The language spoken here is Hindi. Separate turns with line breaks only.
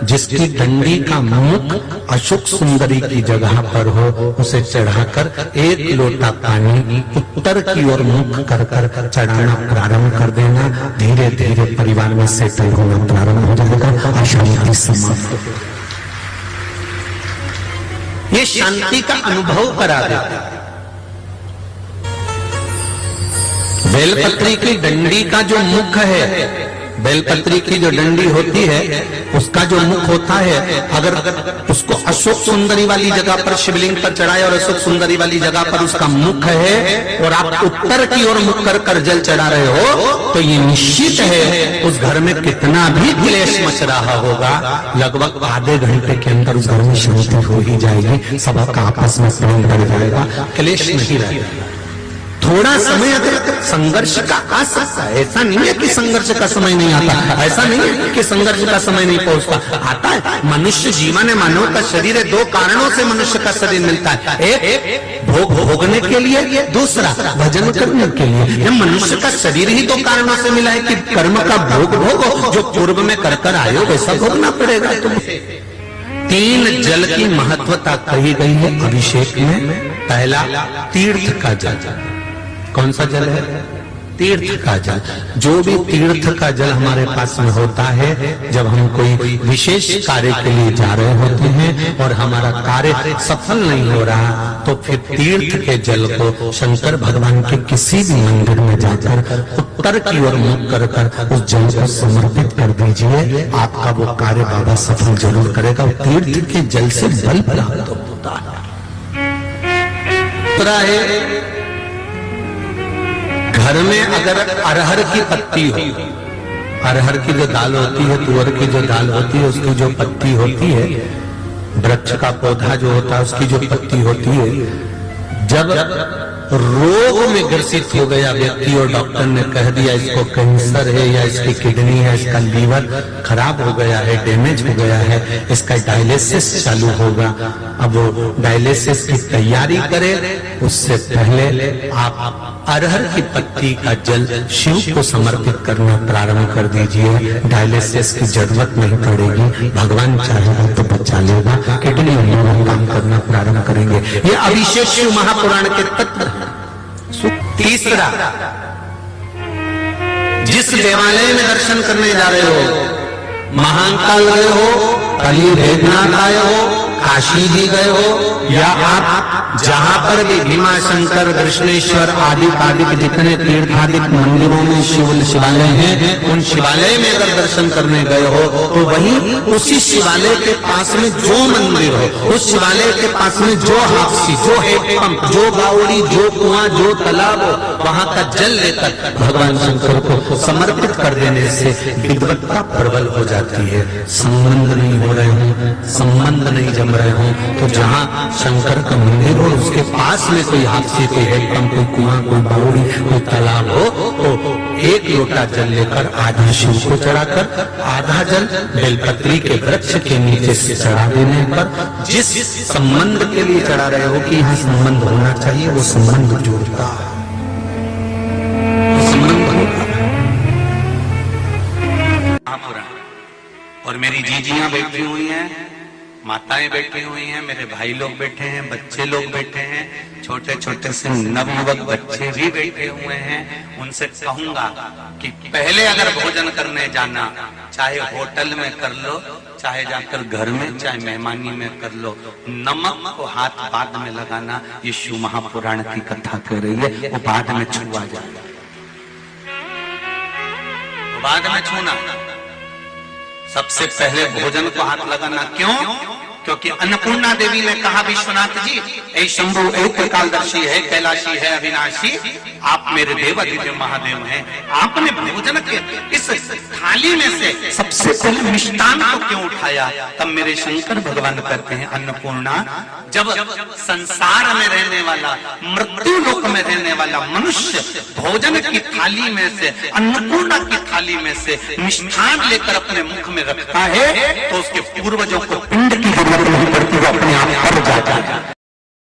जिसकी डंडी का मुख अशोक सुंदरी की जगह पर हो, उसे चढ़ाकर एक लोटा पानी उत्तर की ओर मुख कर कर चढ़ाना प्रारंभ कर देना। धीरे धीरे परिवार में सेटल होना प्रारंभ हो जाएगा। अशांति समाप्त। ये शांति का अनुभव करा देता। बेलपत्री की डंडी का जो मुख है, बेलपत्री की जो डंडी होती है उसका जो मुख होता है, अगर उसको अशोक सुंदरी वाली जगह पर शिवलिंग पर चढ़ाए और अशोक सुंदरी वाली जगह पर उसका मुख है और आप उत्तर की ओर मुख कर कर जल चढ़ा रहे हो, तो ये निश्चित है उस घर में कितना भी क्लेश मच रहा होगा, लगभग आधे घंटे के अंदर उस घर में शांति हो ही जाएगी। सबका आपस में प्रेम बढ़ जाएगा, क्लेश नहीं रहेगा। थोड़ा समय अगर संघर्ष का आ सकता है, ऐसा नहीं है कि संघर्ष का समय नहीं आता, ऐसा नहीं है कि संघर्ष का समय नहीं पहुंचता, आता है। मनुष्य जीवन है, मानव का शरीर है, दो कारणों से मनुष्य का शरीर मिलता है, एक भोग भोगने के लिए, दूसरा भजन करने के लिए। ये मनुष्य का शरीर ही दो कारणों से मिला है कि कर्म का भोग भोगो, जो पूर्व में कर कर आयो वैसा भोगना पड़ेगा तुम्हें। तीन जल की महत्वता कही गई है अभिषेक में। पहला तीर्थ का जल। कौन सा जल है? तीर्थ का जल। जो भी तीर्थ का जल हमारे पास में होता है, जब हम कोई विशेष कार्य के लिए जा रहे होते हैं और हमारा कार्य सफल नहीं हो रहा, तो फिर तीर्थ के जल को शंकर भगवान के किसी भी मंदिर में जाकर उत्तर की ओर मुख कर कर उस जल को समर्पित कर दीजिए। आपका वो कार्य बाबा सफल जरूर करेगा। तीर्थ के जल से बल प्राप्त होता है। घर में अगर अरहर की पत्ती हो, अरहर की जो दाल होती है, तुअर की जो दाल होती है, उसकी जो पत्ती होती है, वृक्ष का पौधा जो होता है उसकी जो पत्ती होती है, जब रोग में ग्रसित हो गया व्यक्ति और डॉक्टर ने कह दिया इसको कैंसर है या इसकी किडनी है, इसका लीवर खराब हो गया है, डैमेज हो गया है, इसका डायलिसिस चालू होगा, अब वो डायलिसिस की तैयारी करे, उससे पहले आप अरहर की पत्ती का जल शिव को समर्पित करना प्रारंभ कर दीजिए। डायलिसिस की जरूरत नहीं पड़ेगी, भगवान चाहेगा तो बचा लेगा, किडनी लीवर काम करना प्रारंभ करेंगे। ये अभिषेक शिव महापुराण के तत्व है। तीसरा, जिस देवालय में दर्शन करने जा रहे हो, महाकाल गए हो, कली भेदनाथ आए हो, काशी जी गए हो, या आप जहां पर भी भीमा शंकर, कृष्णेश्वर आदि आदि जितने तीर्थादिक मंदिरों में शिवालय हैं, उन शिवालय में अगर दर्शन करने गए हो, तो वहीं उसी शिवालय के पास में जो मंदिर हो, उस शिवालय के पास में जो हाथी, जो हैंडपंप, जो बावड़ी, जो कुआं, जो तालाब हो, वहां का जल लेकर भगवान शंकर को समर्पित कर देने से विद्वत्ता प्रबल हो जाती है। संबंध नहीं हो रहे हो, संबंध नहीं जम रहे हो, तो जहां शंकर का मंदिर हो उसके पास में कोई हाथी, कोई हैंडपंप, कोई कुआं, कोई बावड़ी, कोई तालाब हो, तो एक लोटा जल लेकर आधा शिव को चढ़ाकर आधा जल बेलपत्री के वृक्ष के नीचे से चढ़ा देने पर जिस संबंध के लिए चढ़ा रहे हो कि यहाँ संबंध होना चाहिए, वो संबंध जोड़ता है, संबंध होगा। और मेरी जीजियां बैठी हुई हैं, माताएं बैठी हुई हैं, मेरे भाई लोग बैठे हैं, बच्चे लोग बैठे हैं, छोटे छोटे से नवयुवक बच्चे भी बैठे हुए हैं। उनसे कहूंगा कि पहले अगर भोजन करने जाना, चाहे होटल में कर लो, चाहे जाकर घर में, चाहे मेहमानी में कर लो, नमक को हाथ बाद में लगाना, ये शिव महापुराण की कथा कह रही है, वो बाद में छुआ जाएगा, बाद में छूना, सबसे पहले भोजन को हाथ लगाना। क्यों? क्योंकि अन्नपूर्णा देवी ने कहा, विश्वनाथ जी, ऐ शंभु, ऐ त्रिकालदर्शी है, कैलाशी है, अविनाशी, आप मेरे देव दिव्य महादेव हैं, आपने भोजन के इस थाली में से सबसे पहले मिष्टान को क्यों उठाया? तब मेरे शंकर भगवान कहते हैं, अन्नपूर्णा, जब संसार में रहने वाला, मृत्यु लोक में रहने वाला मनुष्य भोजन की थाली में से, अन्नपूर्णा की थाली में से मिष्ठान लेकर अपने मुख में रखता है, तो उसके पूर्वजों को पिंड की जरूरत नहीं पड़ती, वो अपने आप पर जाता है।